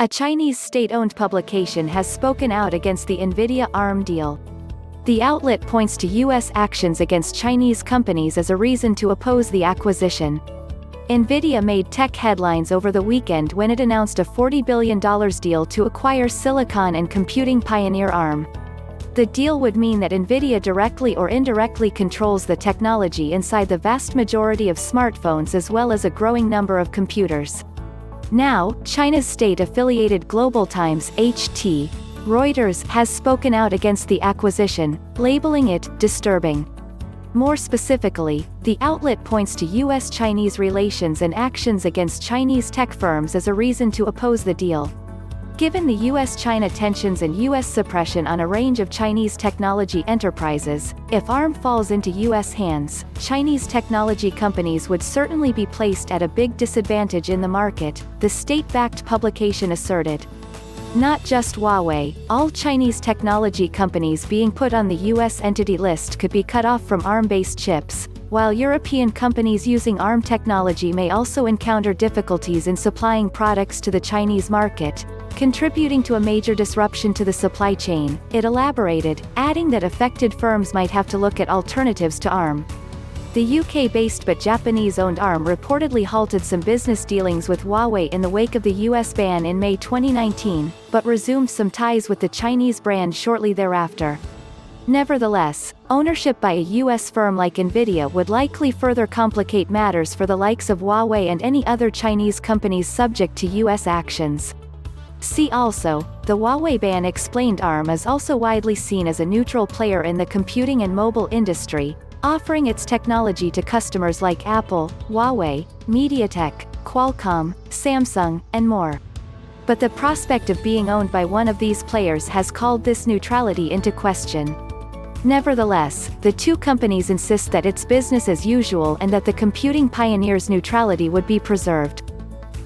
A Chinese state-owned publication has spoken out against the Nvidia ARM deal. The outlet points to U.S. actions against Chinese companies as a reason to oppose the acquisition. Nvidia made tech headlines over the weekend when it announced a $40 billion deal to acquire silicon and computing pioneer ARM. The deal would mean that Nvidia directly or indirectly controls the technology inside the vast majority of smartphones as well as a growing number of computers. Now, China's state-affiliated Global Times (HT) Reuters has spoken out against the acquisition, labeling it disturbing. More specifically, the outlet points to U.S.-Chinese relations and actions against Chinese tech firms as a reason to oppose the deal. Given the U.S.-China tensions and U.S. suppression on a range of Chinese technology enterprises, if ARM falls into U.S. hands, Chinese technology companies would certainly be placed at a big disadvantage in the market, the state-backed publication asserted. Not just Huawei, all Chinese technology companies being put on the U.S. entity list could be cut off from ARM-based chips, while European companies using ARM technology may also encounter difficulties in supplying products to the Chinese market, contributing to a major disruption to the supply chain, it elaborated, adding that affected firms might have to look at alternatives to ARM. The UK-based but Japanese-owned ARM reportedly halted some business dealings with Huawei in the wake of the US ban in May 2019, but resumed some ties with the Chinese brand shortly thereafter. Nevertheless, ownership by a US firm like Nvidia would likely further complicate matters for the likes of Huawei and any other Chinese companies subject to US actions. See also, the Huawei ban explained ARM is also widely seen as a neutral player in the computing and mobile industry, offering its technology to customers like Apple, Huawei, MediaTek, Qualcomm, Samsung, and more. But the prospect of being owned by one of these players has called this neutrality into question. Nevertheless, the two companies insist that it's business as usual and that the computing pioneer's neutrality would be preserved.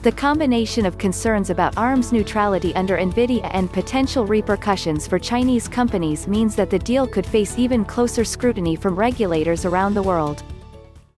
The combination of concerns about ARM's neutrality under Nvidia and potential repercussions for Chinese companies means that the deal could face even closer scrutiny from regulators around the world.